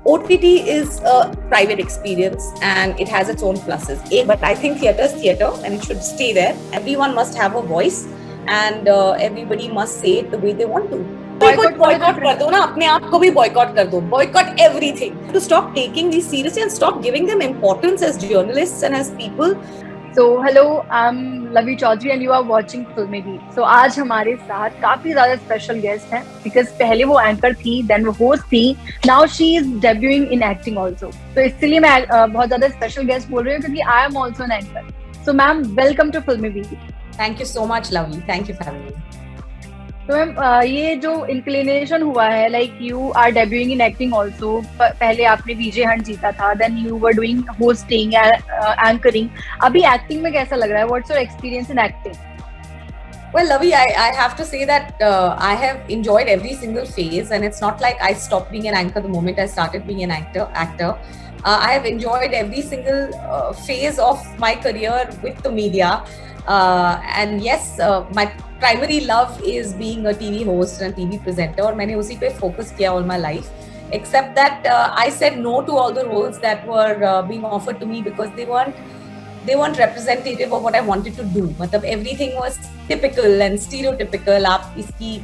OTT is a private experience and it has its own pluses. But I think theatre is theatre and it should stay there. Everyone must have a voice and everybody must say it the way they want to. Boycott कर दो ना, अपने आप को भी boycott कर दो. Boycott everything. To stop taking these seriously and stop giving them importance as journalists and as people. So hello, I'm Lavi Chaudhary and you are watching FilmiBeat. So आज हमारे साथ काफी ज़्यादा special guest हैं because पहले वो anchor थी, then वो host थी, now she is debuting in acting also. तो इसलिए मैं बहुत ज़्यादा special guest बोल रही हूँ क्योंकि I am also an anchor. So ma'am, welcome to FilmiBeat. Thank you so much, Lavi. Thank you for having me. तो मैम ये जो इंक्लिनेशन हुआ है like you are debuting in acting also, पहले आपने विजय हंट जीता था, then you were doing hosting anchoring, अभी एक्टिंग में कैसा लग रहा है? What's your experience in acting? Well, Lavi, I have to say that I have enjoyed every single phase, and it's not like I stopped being an anchor the moment I started being an actor. I have enjoyed every single phase of my career with the media. And yes, my primary love is being a TV host and TV presenter, और मैंने उसी पे focus किया all my life. Except that I said no to all the roles that were being offered to me because they weren't representative of what I wanted to do. मतलब everything was typical and stereotypical. आप इसकी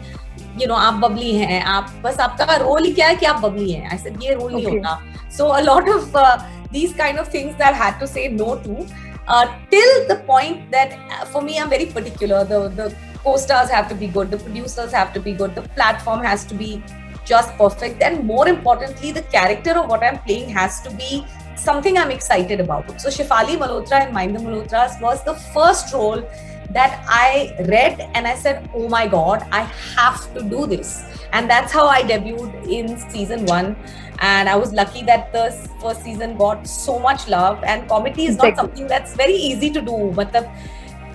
आप bubbly हैं, आप बस आपका role ही क्या है कि आप bubbly हैं. I said ये role नहीं होता. So a lot of these kind of things that I had to say no to. Till the point that for me, I'm very particular. The co-stars have to be good, the producers have to be good, the platform has to be just perfect, and more importantly, the character of what I'm playing has to be something I'm excited about. So Shefali Malhotra in Mind The Malhotras was the first role that I read and I said, oh my God, I have to do this. And that's how I debuted in season 1. And I was lucky that the first season got so much love. And comedy is not something that's very easy to do. But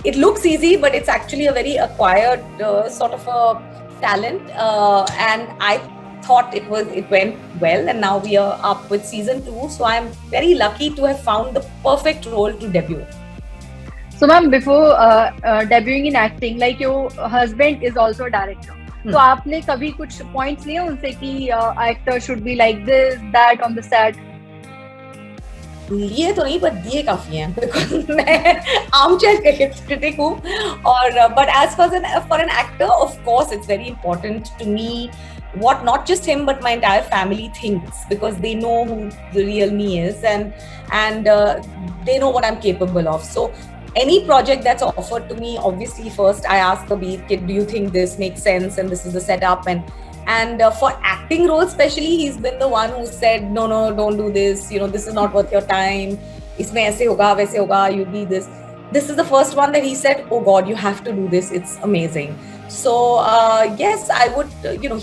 it looks easy, but it's actually a very acquired sort of a talent. And I thought it went well. And now we are up with season 2. So I'm very lucky to have found the perfect role to debut. So ma'am, before debuting in acting, like your husband is also a director. तो आपने कभी कुछ points लिए उनसे कि actor should be like this that on the set? लिए तो नहीं, पर दिए काफी हैं बिकॉज मैं आर्मचेयर क्रिटिक हूँ. और but as for an actor of course it's very important to me what not just him but my entire family thinks, because they know who the real me is and they know what I'm capable of. So any project that's offered to me, obviously first I ask the beat kid, do you think this makes sense and this is the setup? And for acting roles especially, he's been the one who said no, don't do this, this is not worth your time, isme aise hoga waise hoga, you be this is the first one that he said, oh God, you have to do this, it's amazing. So yes, I would,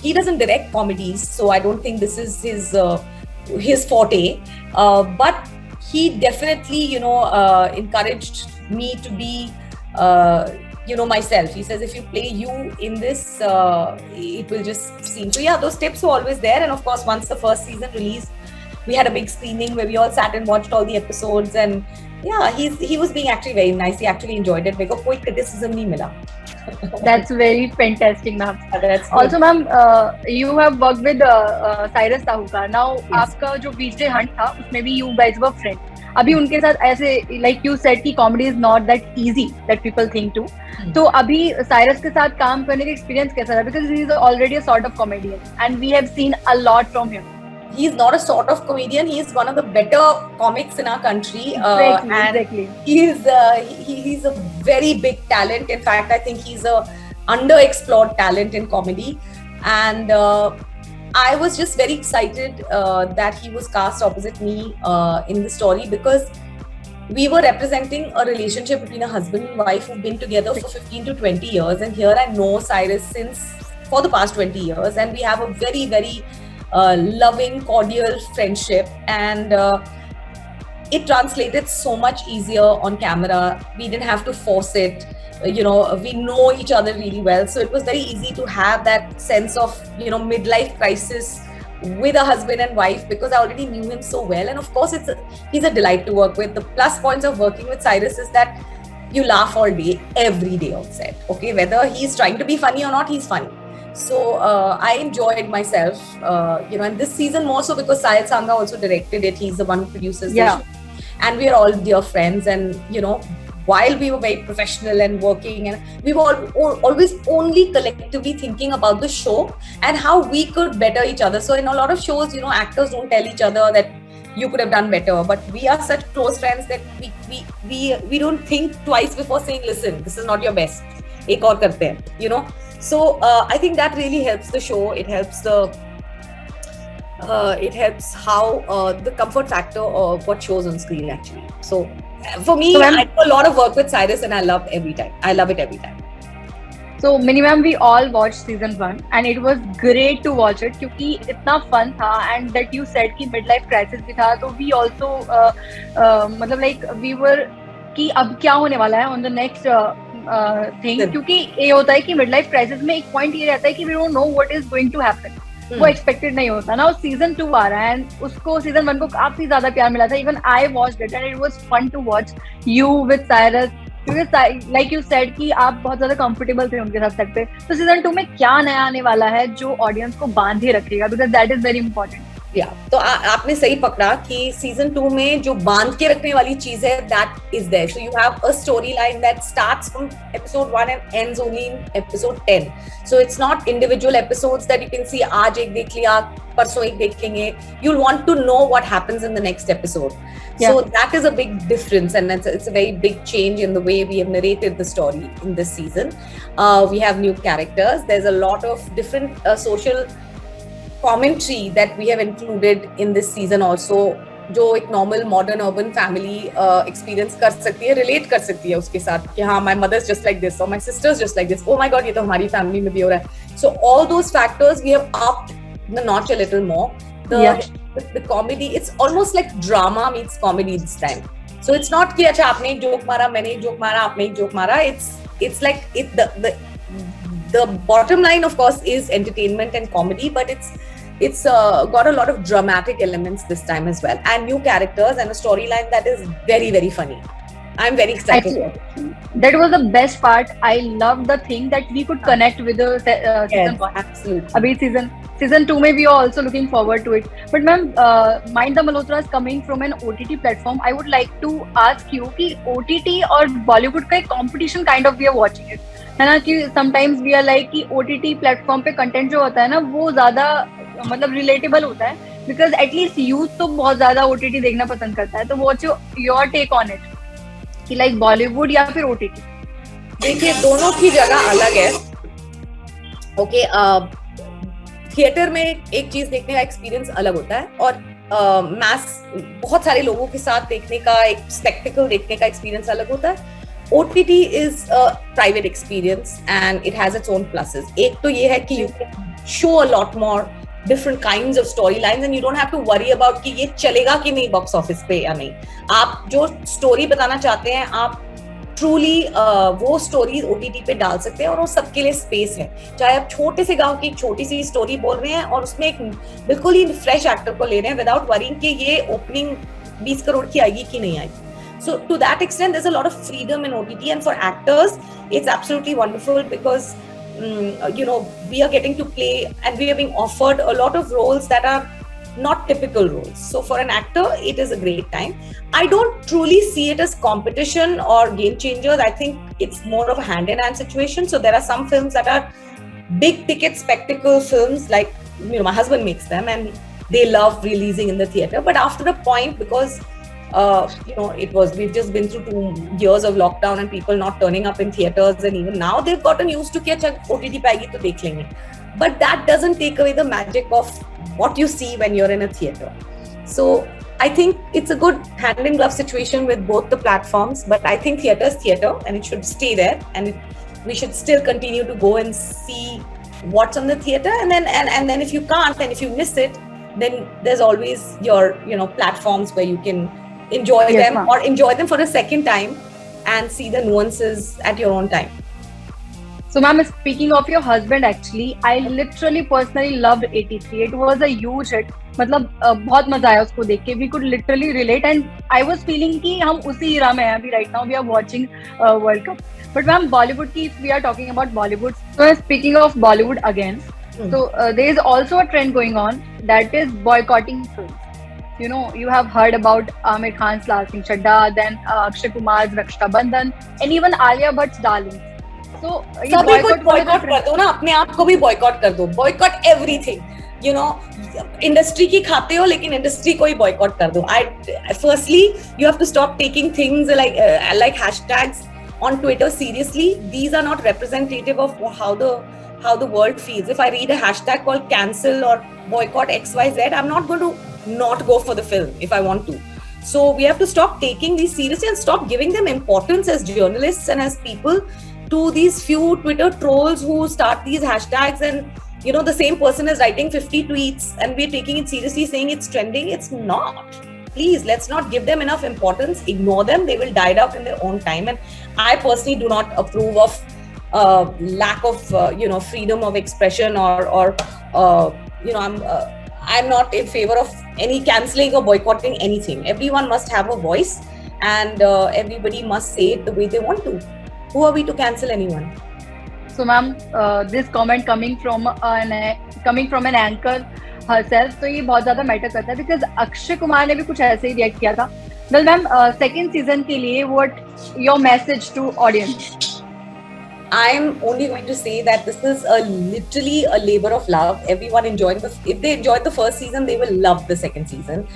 he doesn't direct comedies, so I don't think this is his forte, but he definitely encouraged me to be myself. He says if you play you in this, it will just seem. So yeah, those tips were always there. And of course, once the first season released, we had a big screening where we all sat and watched all the episodes, and yeah, he was being actually very nice. He actually enjoyed it. Meko koi criticism nahi mila. That's very fantastic, ma'am. Also, ma'am, you have worked with Cyrus Sahuka. Now, आपका जो विजय Hunt था, उसमें भी you guys were friends. अभी उनके साथ ऐसे, like you said, कि comedy is not that easy that people think to. तो अभी साइरस के साथ काम करने का एक्सपीरियंस कैसा रहा? Because he is already a sort of comedian, and we have seen a lot from him. He's not a sort of comedian. He is one of the better comics in our country. Exactly. He's a very big talent. In fact, I think he's a underexplored talent in comedy. And I was just very excited that he was cast opposite me in the story, because we were representing a relationship between a husband and wife who've been together for 15 to 20 years. And here I know Cyrus for the past 20 years. And we have a very, very loving, cordial friendship, and it translated so much easier on camera. We didn't have to force it. We know each other really well, so it was very easy to have that sense of midlife crisis with a husband and wife, because I already knew him so well. And of course, he's a delight to work with. The plus points of working with Cyrus is that you laugh all day, every day on set. Okay, whether he's trying to be funny or not, he's funny. So I enjoyed myself, and this season more so because Sahil Sanga also directed it. He's the one who produces the show. And we are all dear friends. And, while we were very professional and working, and we were always only collectively thinking about the show and how we could better each other. So in a lot of shows, actors don't tell each other that you could have done better, but we are such close friends that we don't think twice before saying, listen, this is not your best, ek aur karte hain, so I think that really helps the show. It helps how the comfort factor of what shows on screen actually. So for me, I do a lot of work with Cyrus and I love it every time. So Mini Ma'am, we all watched season 1 and it was great to watch it क्योंकि इतना fun था, and that you said कि midlife crisis भी था, तो we also मतलब like we were कि अब क्या होने वाला है on the next thing, क्योंकि ये होता है कि midlife crisis में एक point ये रहता है कि we don't know what is going to happen. वो expected नहीं होता ना. सीजन 2 आ रहा है and उसको सीजन 1 को काफी ज्यादा प्यार मिला था. Even I watched it and it was fun to watch you with Cyrus. क्योंकि like you said कि आप बहुत ज्यादा कंफर्टेबल थे उनके साथ सेट पे. तो सीजन 2 में क्या नया आने वाला है जो ऑडियंस को बांधे रखेगा, because that is very important. तो आपने सही पकड़ा कि सीजन 2 में जो बांध के रखने वाली चीज है, that is there. So you have a story line that starts from episode 1 and ends only in episode 10. So it's not individual episodes that you can see, आज एक देख लिया, परसों एक देखेंगे. You will want to know what happens in the next episode. So that is a big difference, and it's a very big change in the way we have narrated the story in this season. We have new characters. There's a lot of different social commentary that we have included in this season also, जो एक normal modern urban family experience कर सकती है, relate कर सकती है उसके साथ कि हाँ, my mother's just like this or my sister's just like this. Oh my God, ये तो हमारी family में भी हो रहा है. So all those factors we have upped the notch a little more. The comedy, it's almost like drama meets comedy this time. So it's not कि अच्छा आपने एक joke मारा, मैंने एक joke मारा, आपने एक joke मारा. It's like the bottom line of course is entertainment and comedy, but it's got a lot of dramatic elements this time as well, and new characters and a storyline that is very, very funny. I'm very excited. That was the best part. I love the thing that we could connect with the season 1. Absolutely. Abhi season 2 में we are also looking forward to it. But ma'am, Mind The Malhotras coming from an OTT platform, I would like to ask you कि OTT और Bollywood का एक competition kind of we are watching it, है ना, कि sometimes we are like कि OTT platform पे content जो होता है ना वो ज़्यादा मतलब relatable होता है, because at least youth तो बहुत ज़्यादा OTT देखना पसंद करता है. तो what's your take on it? कि लाइक बॉलीवुड या फिर ओटीटी? देखिए, दोनों की जगह अलग है. ओके, थिएटर में एक चीज देखने का एक्सपीरियंस अलग होता है, और मैस बहुत सारे लोगों के साथ देखने का, एक स्पेक्टिकल देखने का एक्सपीरियंस अलग होता है. OTT is a private experience and it has its own pluses. एक तो ये है कि you can show a lot more different kinds of storylines and you don't have to worry about कि ये चलेगा कि नहीं बॉक्स ऑफिस पे या नहीं. आप जो स्टोरी बताना चाहते हैं, आप ट्रूली वो स्टोरी ओटीटी पे डाल सकते हैं, और वो सबके लिए स्पेस है. चाहे आप छोटे से गांव की एक छोटी सी स्टोरी बोल रहे हैं और उसमें एक बिल्कुल ही फ्रेश एक्टर को ले रहे हैं विदाउट वरिंग कि ये ओपनिंग 20 करोड़ की आएगी कि नहीं आएगी. So to that extent, there's a lot of freedom in OTT, and for actors, it's absolutely wonderful because we are getting to play and we are being offered a lot of roles that are not typical roles. So for an actor, it is a great time. I don't truly see it as competition or game changers. I think it's more of a hand-in-hand situation. So there are some films that are big ticket spectacle films, like my husband makes them and they love releasing in the theater. But after a point, because we've just been through 2 years of lockdown and people not turning up in theaters, and even now they've gotten used to कि अच्छा OTT पे आएगी तो देख लेंगे. But that doesn't take away the magic of what you see when you're in a theater. So I think it's a good hand in glove situation with both the platforms, but I think theater is theater and it should stay there, and we should still continue to go and see what's on the theater, and then if you can't and if you miss it, then there's always your platforms where you can enjoy them, or enjoy them for a second time and see the nuances at your own time. So ma'am, speaking of your husband, actually I literally personally loved 83. It was a huge hit. मतलब बहुत मजा आया उसको देख के. We could literally relate and I was feeling कि हम उसी era में हैं अभी. Right now we are watching World Cup. But ma'am, Bollywood की, if we are talking about Bollywood, so speaking of Bollywood again, so there is also a trend going on that is boycotting films. You know, you have heard about Amir Khan's Lal Singh Chadda, then Akshay Kumar's Raksha Bandhan, and even Alia Bhatt's Darling. So ये सभी कुछ boycott वाला boycott कर दो ना, अपने आप को भी बॉयकॉट कर दो. Boycott everything, you know. Industry की खाते हो लेकिन इंडस्ट्री को ही बॉयकॉट कर दो. Firstly you have to stop taking things like hashtags on Twitter seriously. These are not representative of how the world feels. If I read a hashtag called cancel or boycott XYZ, I'm not going to not go for the film if I want to. So we have to stop taking these seriously and stop giving them importance as journalists and as people to these few Twitter trolls who start these hashtags, and you know, the same person is writing 50 tweets and we're taking it seriously saying it's trending. It's not. Please, let's not give them enough importance. Ignore them. They will die out in their own time. And I personally do not approve of lack of freedom of expression or I'm not in favor of any cancelling or boycotting anything. Everyone must have a voice, and everybody must say it the way they want to. Who are we to cancel anyone? So ma'am, this comment coming from an anchor herself, तो ये बहुत ज़्यादा matter करता है because Akshay Kumar ने भी कुछ ऐसे ही रिएक्ट किया था. Well ma'am, second season के लिए what your message to audience? I'm only going to say that this is literally a labor of love. Everyone if they enjoyed the first season, they will love the second season.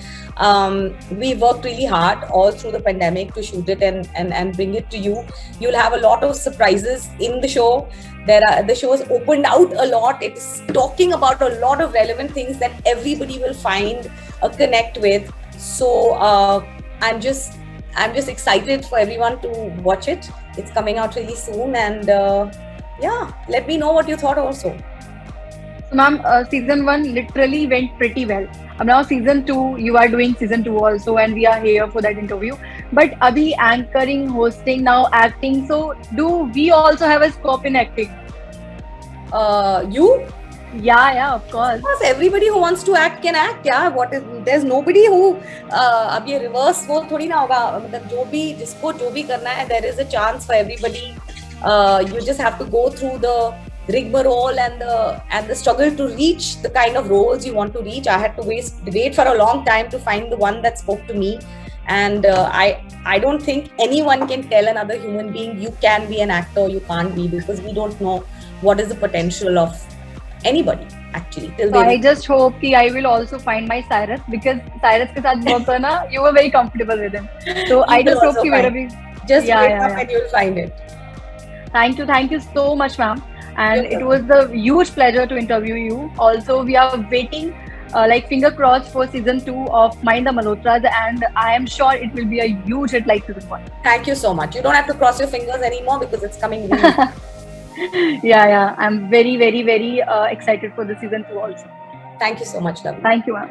We worked really hard all through the pandemic to shoot it and bring it to you. You'll have a lot of surprises in the show. The show is opened out a lot. It's talking about a lot of relevant things that everybody will find a connect with. So I'm just excited for everyone to watch it. It's coming out really soon, and let me know what you thought also. So ma'am, season 1 literally went pretty well. Now season 2, you are doing season 2 also, and we are here for that interview. But abhi anchoring, hosting, now acting. So do we also have a scope in acting? You? Yeah, of course. Of course, everybody who wants to act can act. Yeah, there's nobody who अब ये reverse वो थोड़ी ना होगा. मतलब जिसको जो भी करना है, there is a chance for everybody. You just have to go through the rigmarole and the struggle to reach the kind of roles you want to reach. I had to wait for a long time to find the one that spoke to me, and I don't think anyone can tell another human being you can be an actor or you can't be, because we don't know what is the potential of anybody actually. So I just hope कि I will also find my Cyrus, because Cyrus के साथ बहुत है ना, you were very comfortable with him. So I just hope कि मेरा भी just wait up and you'll find it. Thank you so much ma'am, and it was a huge pleasure to interview you. Also we are waiting like finger crossed for season 2 of Mind The Malhotras, and I am sure it will be a huge hit like season 1. Thank you so much. You don't have to cross your fingers anymore because it's coming really. Yeah. I'm very, very, very excited for the season 2 also. Thank you so much, Lavi. Thank you, ma'am.